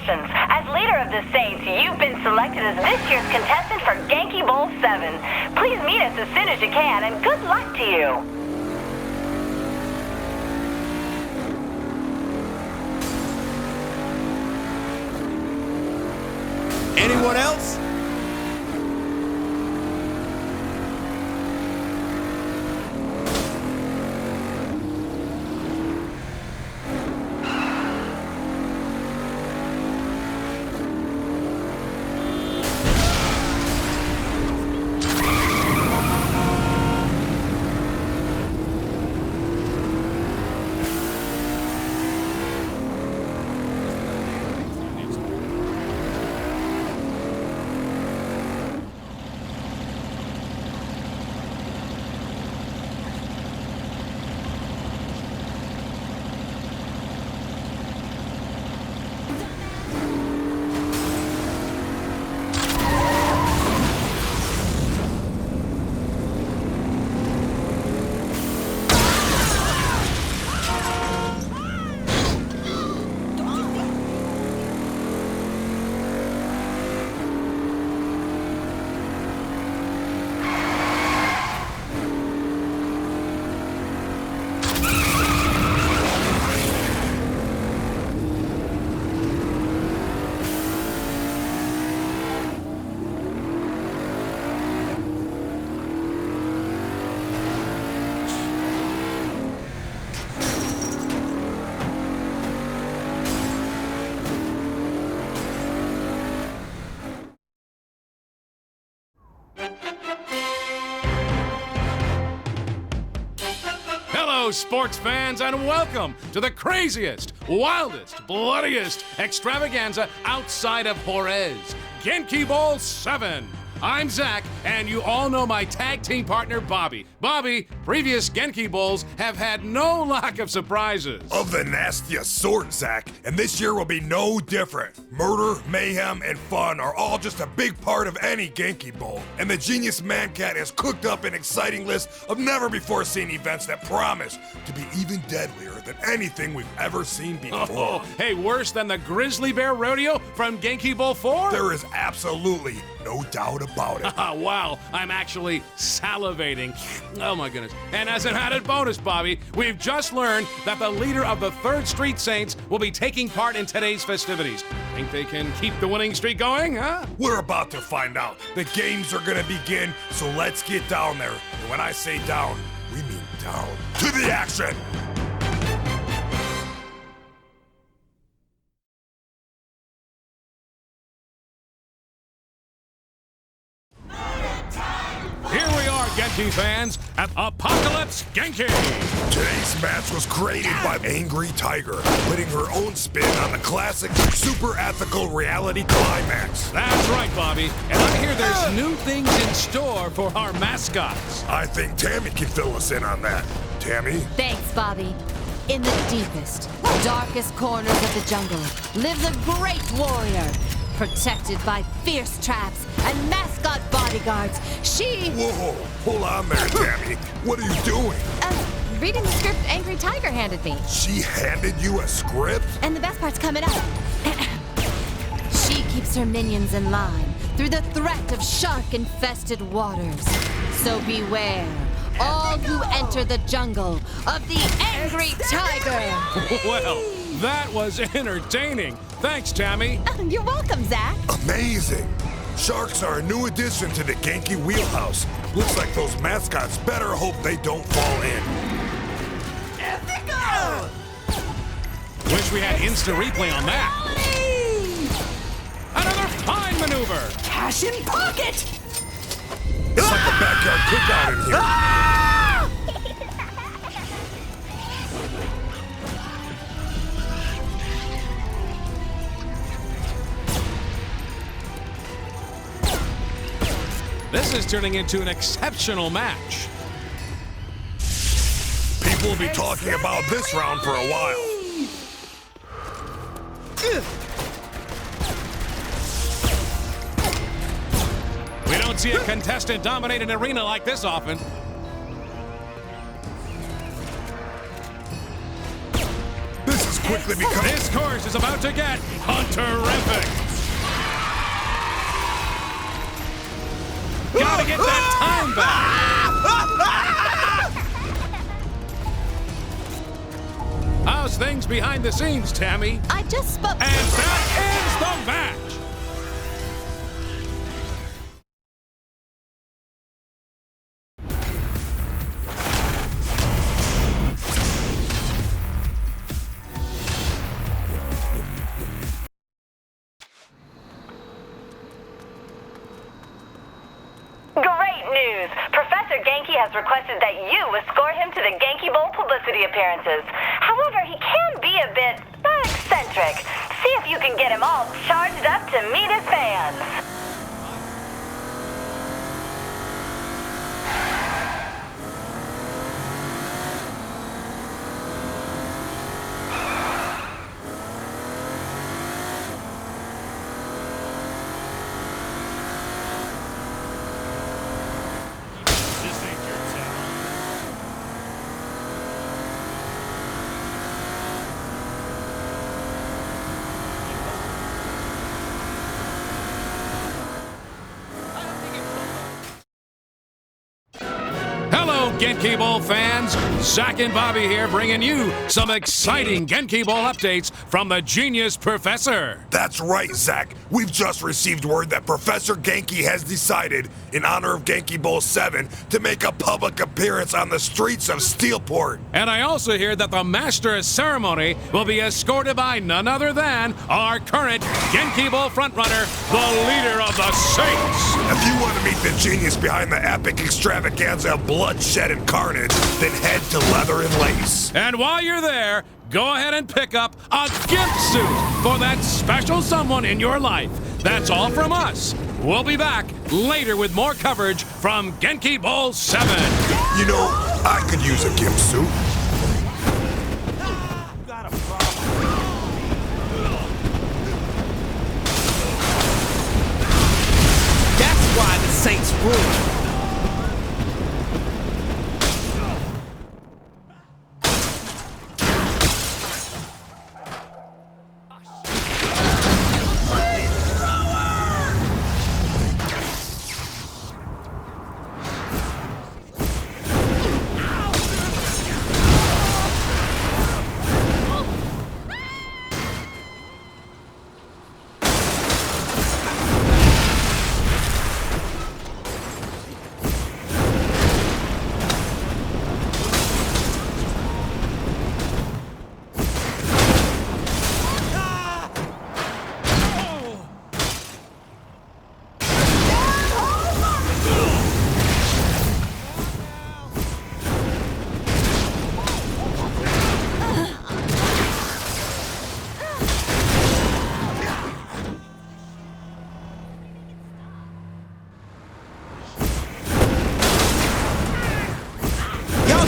Congratulations! As leader of the Saints, you've been selected as this year's contestant for Genki Bowl 7. Please meet us as soon as you can, and good luck to you! Anyone else? Hello, sports fans, and welcome to the craziest, wildest, bloodiest extravaganza outside of Juarez, Genki Bowl 7. I'm Zach, and you all know my tag team partner, Bobby. Bobby, previous Genki Bowls have had no lack of surprises. Of the nastiest sort, Zach, and this year will be no different. Murder, mayhem, and fun are all just a big part of any Genki Bowl, and the Genius Mancat has cooked up an exciting list of never-before-seen events that promise to be even deadlier than anything we've ever seen before. Oh, hey, worse than the Grizzly Bear Rodeo from Genki Bowl 4? There is absolutely no doubt about it. Wow, I'm actually salivating. Oh my goodness. And as an added bonus, Bobby, we've just learned that the leader of the 3rd Street Saints will be taking part in today's festivities. Think they can keep the winning streak going, huh? We're about to find out. The games are gonna begin, so let's get down there. And when I say down, we mean down. To the action! Here we are, Genki fans, at Apocalypse Genki. Today's match was created by Angry Tiger, putting her own spin on the classic, super ethical reality climax. That's right, Bobby. And I hear there's new things in store for our mascots. I think Tammy can fill us in on that. Tammy? Thanks, Bobby. In the deepest, darkest corners of the jungle lives a great warrior, protected by fierce traps and mascot bodyguards. She... Whoa, hold on there, Tammy. What are you doing? Reading the script Angry Tiger handed me. She handed you a script? And the best part's coming up. She keeps her minions in line through the threat of shark-infested waters. So beware, all who enter the jungle of the Angry Tiger. Well, that was entertaining. Thanks, Tammy. You're welcome, Zach. Amazing. Sharks are a new addition to the Genki wheelhouse. Looks like those mascots better hope they don't fall in. Ethical! Wish we had instant replay on that. Another fine maneuver. Cash in pocket! It's like a backyard cookout in here. This is turning into an exceptional match. People will be talking about this round for a while. We don't see a contestant dominate an arena like this often. This is quickly become... This course is about to get hunterific. Gotta get that time back. How's things behind the scenes, Tammy? I just spoke. And that ends the match. Great news! Professor Genki has requested that you escort him to the Genki Bowl publicity appearances. However, he can be a bit eccentric. See if you can get him all charged up to meet his fans. Hello, Genki Bowl fans. Zach and Bobby here bringing you some exciting Genki Bowl updates from the Genius Professor. That's right, Zach. We've just received word that Professor Genki has decided, in honor of Genki Bowl 7, to make a public appearance on the streets of Steelport. And I also hear that the Master of Ceremony will be escorted by none other than our current Genki Bowl frontrunner, the leader of the Saints. If you want to meet the genius behind the epic extravaganza of bloodshed and carnage, then head to Leather and Lace. And while you're there, go ahead and pick up a gift suit for that special someone in your life. That's all from us. We'll be back later with more coverage from Genki Bowl 7. You know, I could use a gift suit. That's why the Saints rule.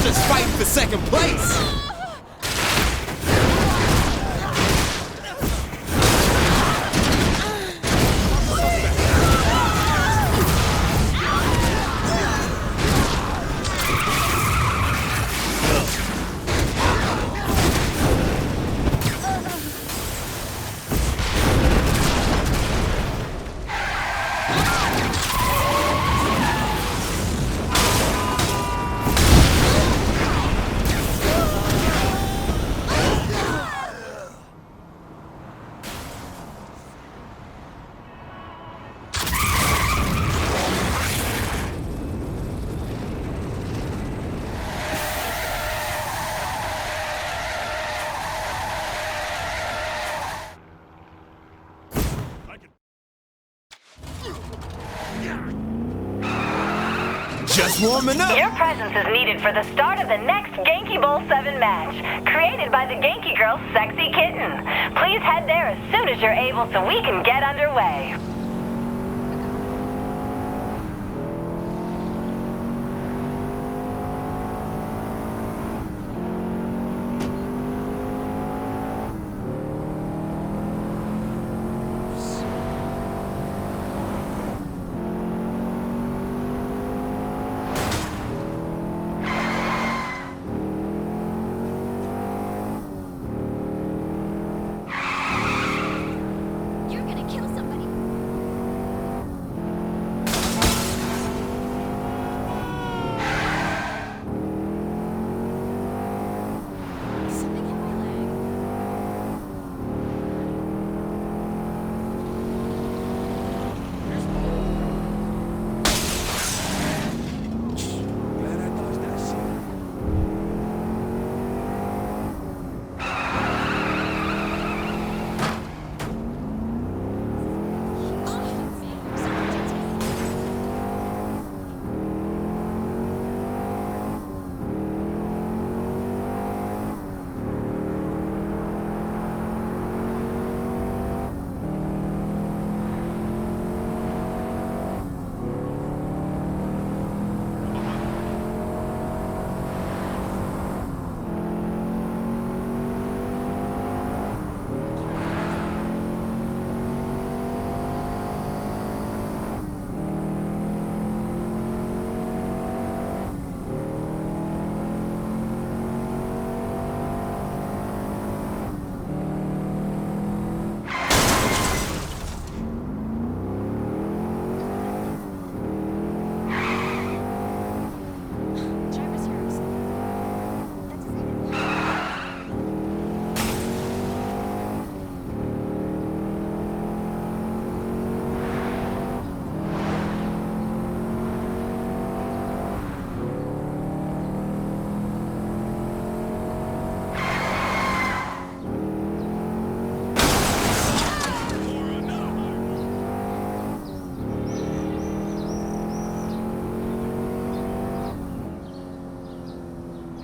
Just fighting for second place. Just warming up. Your presence is needed for the start of the next Genki Bowl 7 match, created by the Genki Girls Sexy Kitten. Please head there as soon as you're able so we can get underway.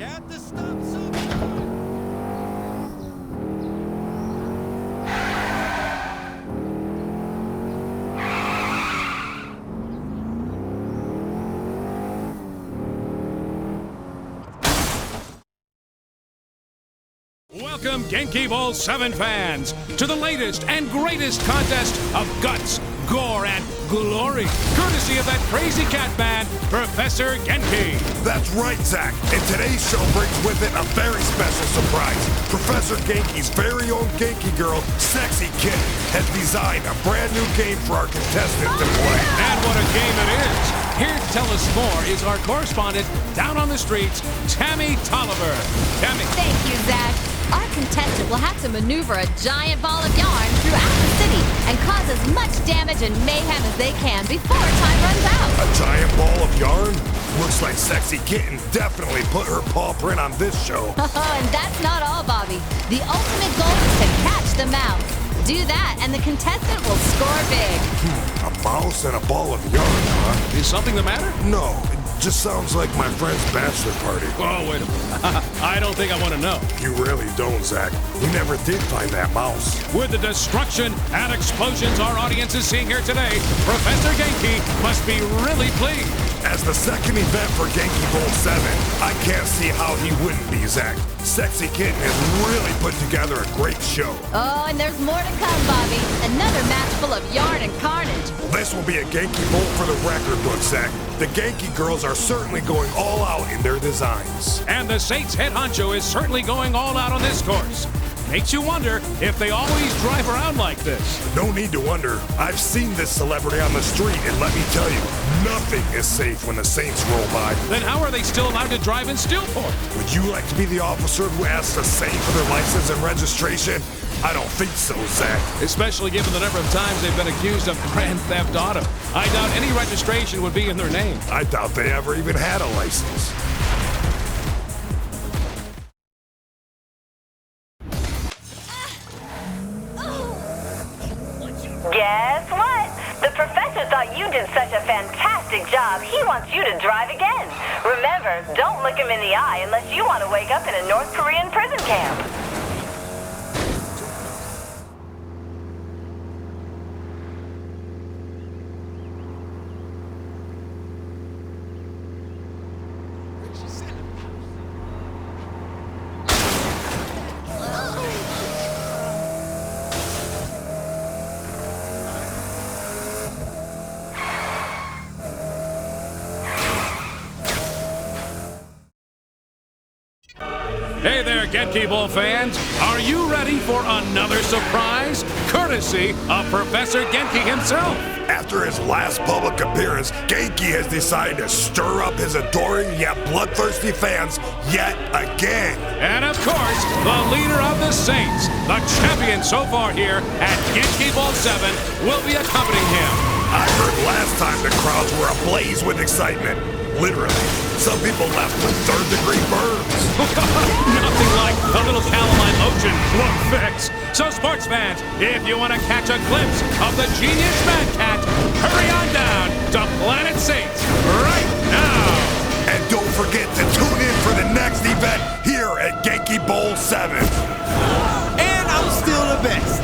Got to stop something. Welcome, Genki Bowl 7 fans, to the latest and greatest contest of guts, gore, and glory, courtesy of that crazy cat man, Professor Genki. That's right, Zach. And today's show brings with it a very special surprise. Professor Genki's very own Genki girl, Sexy Kitten, has designed a brand new game for our contestants to play. And what a game it is! Here to tell us more is our correspondent down on the streets, Tammy Tolliver. Tammy. Thank you, Zach. Our contestant will have to maneuver a giant ball of yarn throughout the city and cause as much damage and mayhem as they can before time runs out. A giant ball of yarn? Looks like Sexy Kitten definitely put her paw print on this show. Oh, and that's not all, Bobby. The ultimate goal is to catch the mouse. Do that, and the contestant will score big. A mouse and a ball of yarn, huh? Is something the matter? No, it just sounds like my friend's bachelor party. Oh, wait a minute. I don't think I want to know. You really don't, Zach. We never did find that mouse. With the destruction and explosions our audience is seeing here today, Professor Genki must be really pleased. As the second event for Genki Bowl 7, I can't see how he wouldn't be, Zach. Sexy Kitten has really put together a great show. Oh, and there's more to come, Bobby. Another match full of yarn and carnage. This will be a Genki Bowl for the record book, Zach. The Genki girls are certainly going all out in their designs. And the Saints head honcho is certainly going all out on this course. Makes you wonder if they always drive around like this. No need to wonder. I've seen this celebrity on the street, and let me tell you, nothing is safe when the Saints roll by. Then how are they still allowed to drive in Steelport? Would you like to be the officer who asks the same for their license and registration? I don't think so, Zach. Especially given the number of times they've been accused of grand theft auto. I doubt any registration would be in their name. I doubt they ever even had a license. Guess what? The professor thought you did such a fantastic job, he wants you to drive again. Remember, don't look him in the eye unless you want to wake up in a North Korean prison camp. Hey there, Genki Bowl fans. Are you ready for another surprise? Courtesy of Professor Genki himself. After his last public appearance, Genki has decided to stir up his adoring yet bloodthirsty fans yet again. And of course, the leader of the Saints, the champion so far here at Genki Bowl 7, will be accompanying him. I heard last time the crowds were ablaze with excitement. Literally. Some people left with third-degree burns. Nothing like a little calamine lotion won't fix. So sports fans, if you want to catch a glimpse of the genius Mad Cat, hurry on down to Planet Saints right now. And don't forget to tune in for the next event here at Genki Bowl 7. And I'm still the best.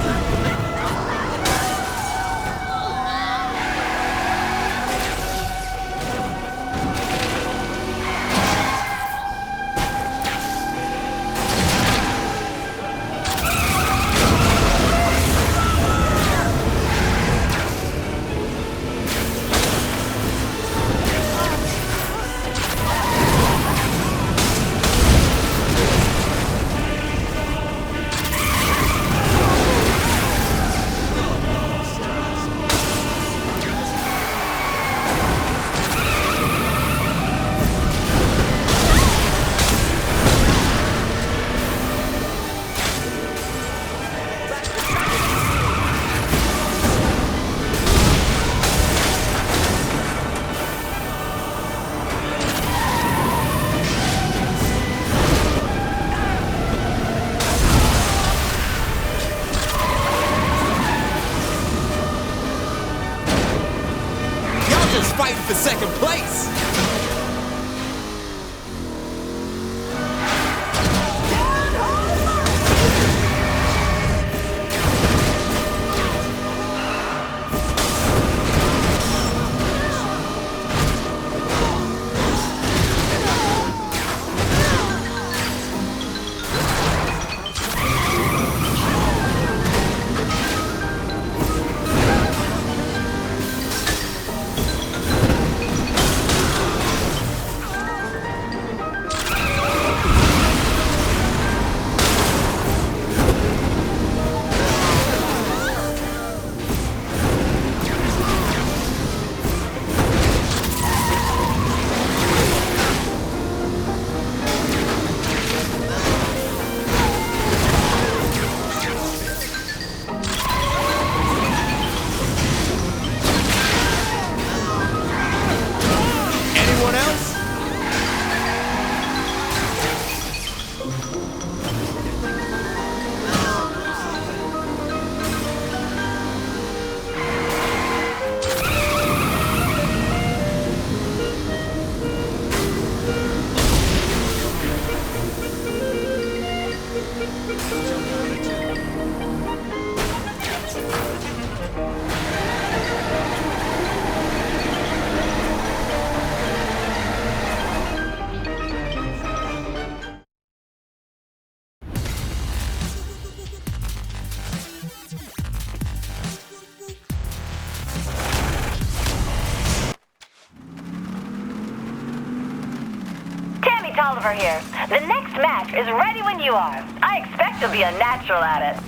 Tolliver here. The next match is ready when you are. I expect you'll be a natural at it.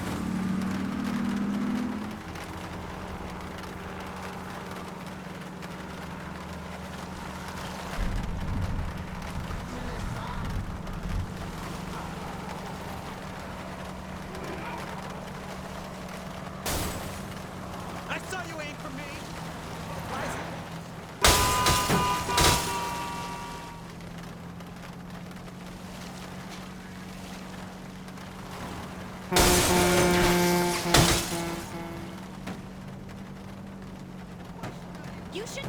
I saw you aim for me. Why is it? You should.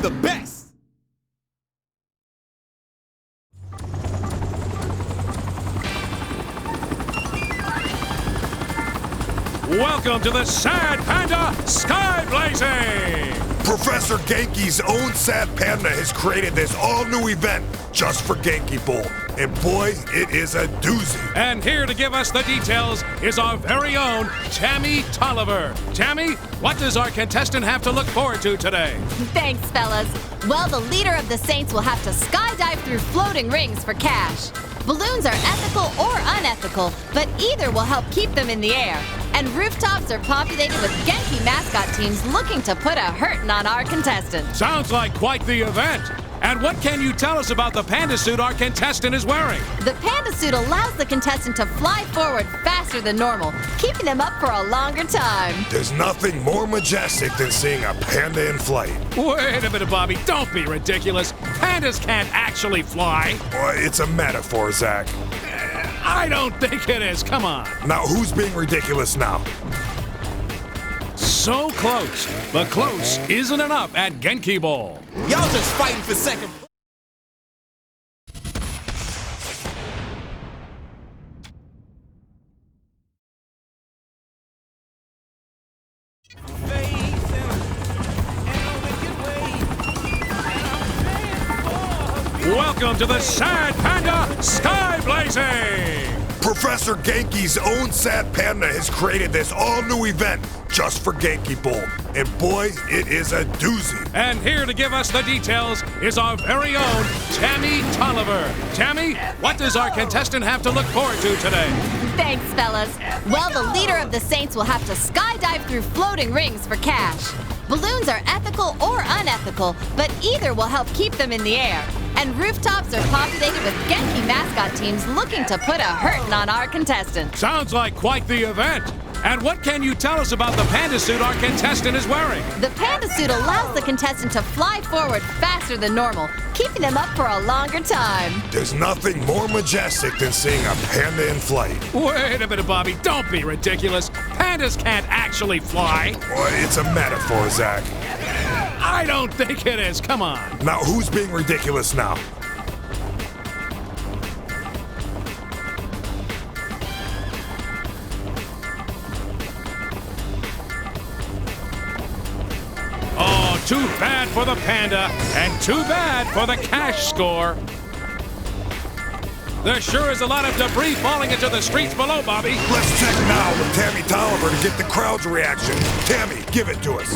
The best! Welcome to the Sad Panda Sky Blazing! Professor Genki's own Sad Panda has created this all-new event just for Genki Bowl. And boy, it is a doozy. And here to give us the details is our very own Tammy Tolliver. Tammy, what does our contestant have to look forward to today? Thanks, fellas. Well, the leader of the Saints will have to skydive through floating rings for cash. Balloons are ethical or unethical, but either will help keep them in the air. And rooftops are populated with Genki mascot teams looking to put a hurtin' on our contestant. Sounds like quite the event. And what can you tell us about the panda suit our contestant is wearing? The panda suit allows the contestant to fly forward faster than normal, keeping them up for a longer time. There's nothing more majestic than seeing a panda in flight. Wait a minute, Bobby. Don't be ridiculous. Pandas can't actually fly. Boy, it's a metaphor, Zach. I don't think it is. Come on. Now, who's being ridiculous now? So close. But close isn't enough at Genki Bowl. Y'all just fighting for second. Welcome to the Sad Panda Sky Blazing! Professor Genki's own Sad Panda has created this all-new event just for Genki Bowl. And boy, it is a doozy. And here to give us the details is our very own Tammy Tolliver. Tammy, what does our contestant have to look forward to today? Thanks, fellas. Well, the leader of the Saints will have to skydive through floating rings for cash. Balloons are ethical or unethical, but either will help keep them in the air. And rooftops are populated with Genki mascot teams looking to put a hurtin' on our contestant. Sounds like quite the event. And what can you tell us about the panda suit our contestant is wearing? The panda suit allows the contestant to fly forward faster than normal, keeping them up for a longer time. There's nothing more majestic than seeing a panda in flight. Wait a minute, Bobby. Don't be ridiculous. Pandas can't actually fly. Boy, it's a metaphor, Zach. I don't think it is. Come on. Now, who's being ridiculous now? Oh, too bad for the panda, and too bad for the cash score. There sure is a lot of debris falling into the streets below, Bobby. Let's check now with Tammy Tolliver to get the crowd's reaction. Tammy, give it to us.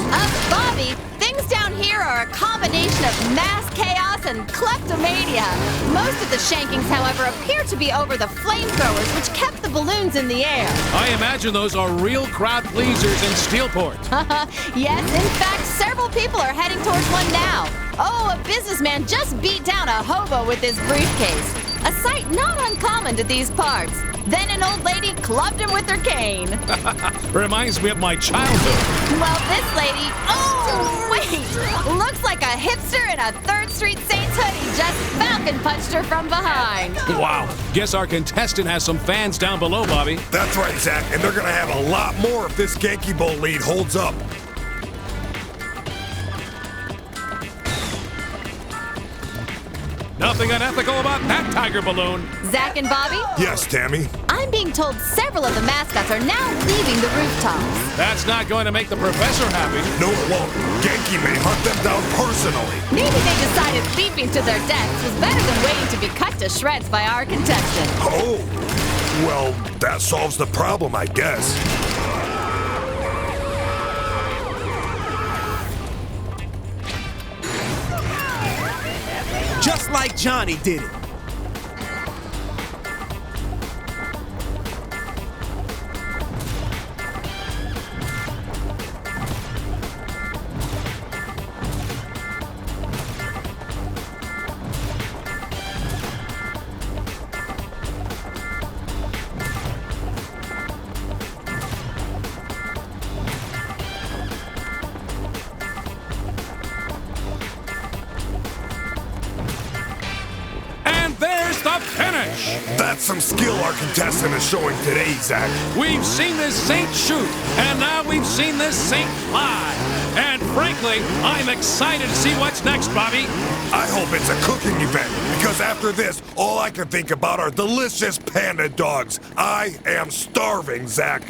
Bobby, things Things down here are a combination of mass chaos and kleptomania. Most of the shankings, however, appear to be over the flamethrowers, which kept the balloons in the air. I imagine those are real crowd pleasers in Steelport. Yes, in fact, several people are heading towards one now. Oh, a businessman just beat down a hobo with his briefcase. A sight not uncommon to these parts. Then an old lady clubbed him with her cane. Reminds me of my childhood. Well, this lady... Oh, wait! Looks like a hipster in a 3rd Street Saints hoodie just falcon punched her from behind. Wow. Guess our contestant has some fans down below, Bobby. That's right, Zach, and they're gonna have a lot more if this Genki Bowl lead holds up. Nothing unethical about that tiger balloon. Zach and Bobby? Yes, Tammy. I'm being told several of the mascots are now leaving the rooftops. That's not going to make the professor happy. No, it won't. Genki may hunt them down personally. Maybe they decided leaping to their deaths was better than waiting to be cut to shreds by our contestant. Oh, well, that solves the problem, I guess. Just like Johnny did it. There's the finish! That's some skill our contestant is showing today, Zach. We've seen this saint shoot, and now we've seen this saint fly. And frankly, I'm excited to see what's next, Bobby. I hope it's a cooking event, because after this, all I can think about are delicious panda dogs. I am starving, Zach.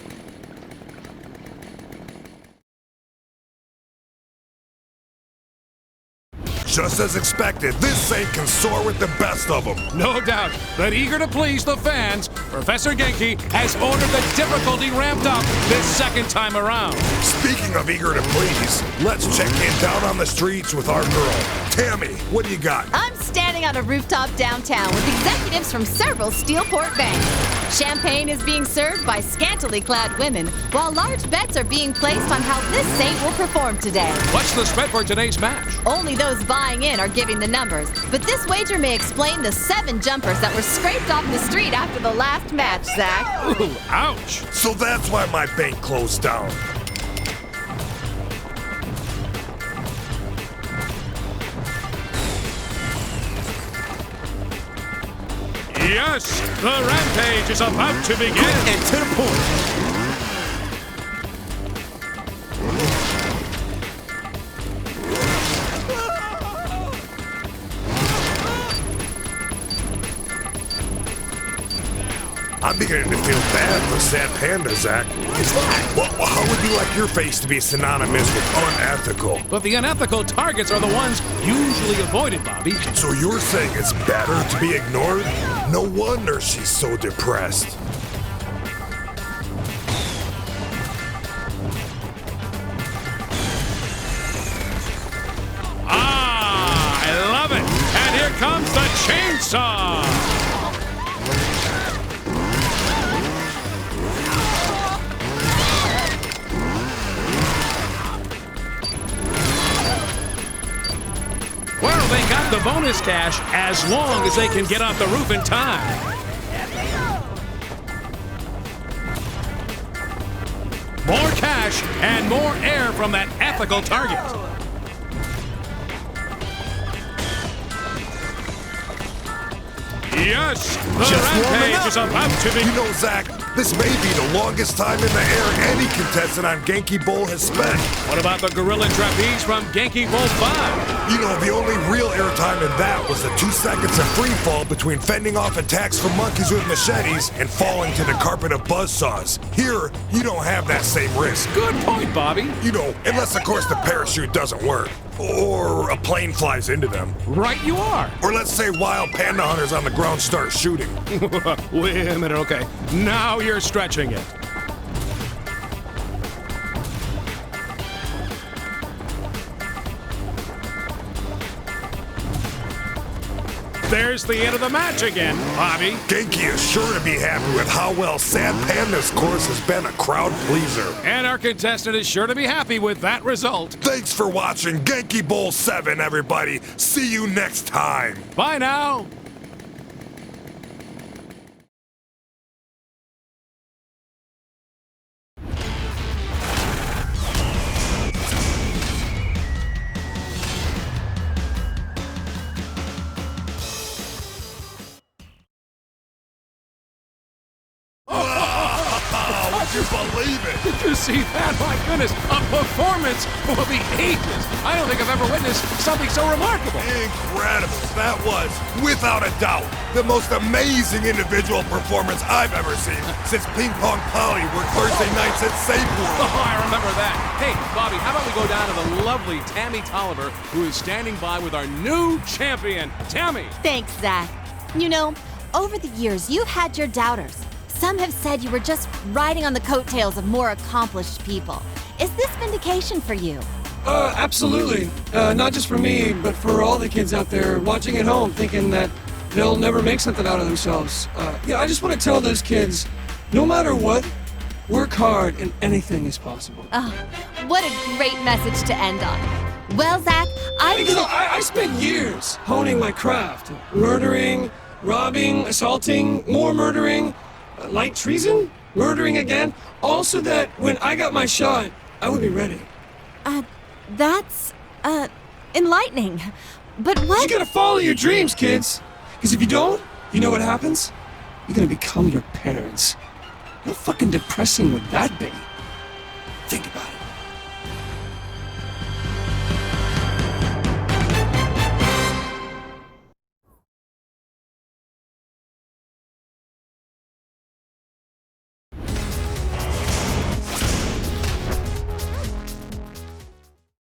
Just as expected, this saint can soar with the best of them. No doubt, but eager to please the fans, Professor Genki has ordered the difficulty ramped up this second time around. Speaking of eager to please, let's check in down on the streets with our girl. Tammy, what do you got? I'm standing on a rooftop downtown with executives from several Steelport banks. Champagne is being served by scantily clad women, while large bets are being placed on how this saint will perform today. What's the spread for today's match? Only those buying in are giving the numbers, but this wager may explain the 7 jumpers that were scraped off the street after the last match, Zach. Ooh, ouch! So that's why my bank closed down. Yes, the rampage is about to begin. And to the point. I'm beginning to feel bad for Sad Panda, Zach. Well, how would you like your face to be synonymous with unethical? But the unethical targets are the ones usually avoided, Bobby. So you're saying it's better to be ignored? No wonder she's so depressed. Ah, I love it. And here comes the chainsaw. Well, they got the bonus cash as long as they can get off the roof in time. More cash and more air from that ethical target. Yes, the rampage is about to begin. You know, Zach, this may be the longest time in the air any contestant on Genki Bowl has spent. What about the gorilla trapeze from Genki Bowl 5? You know, the only real airtime in that was the 2 seconds of free fall between fending off attacks from monkeys with machetes and falling to the carpet of buzzsaws. Here, you don't have that same risk. Good point, Bobby. You know, unless, of course, the parachute doesn't work. Or a plane flies into them. Right you are. Or let's say wild panda hunters on the ground start shooting. Wait a minute, okay. Now you're stretching it. There's the end of the match again, Bobby. Genki is sure to be happy with how well Sad Panda's course has been a crowd pleaser. And our contestant is sure to be happy with that result. Thanks for watching Genki Bowl 7, everybody. See you next time. Bye now. Would you believe it? Did you see that? My goodness, a performance for the ages. I don't think I've ever witnessed something so remarkable. Incredible. That was, without a doubt, the most amazing individual performance I've ever seen since Ping Pong Polly worked Thursday nights at Sable. Oh, I remember that. Hey, Bobby, how about we go down to the lovely Tammy Tolliver, who is standing by with our new champion, Tammy. Thanks, Zach. You know, over the years, you've had your doubters. Some have said you were just riding on the coattails of more accomplished people. Is this vindication for you? Absolutely. Not just for me, but for all the kids out there watching at home thinking that they'll never make something out of themselves. Yeah, I just want to tell those kids, no matter what, work hard and anything is possible. Oh, what a great message to end on. Well, Zach, Because I spent years honing my craft. Murdering, robbing, assaulting, more murdering, light treason, murdering again, all so that when I got my shot, I would be ready. That's, enlightening. But what? You gotta follow your dreams, kids. Because if you don't, you know what happens? You're gonna become your parents. How fucking depressing would that be? Think about it.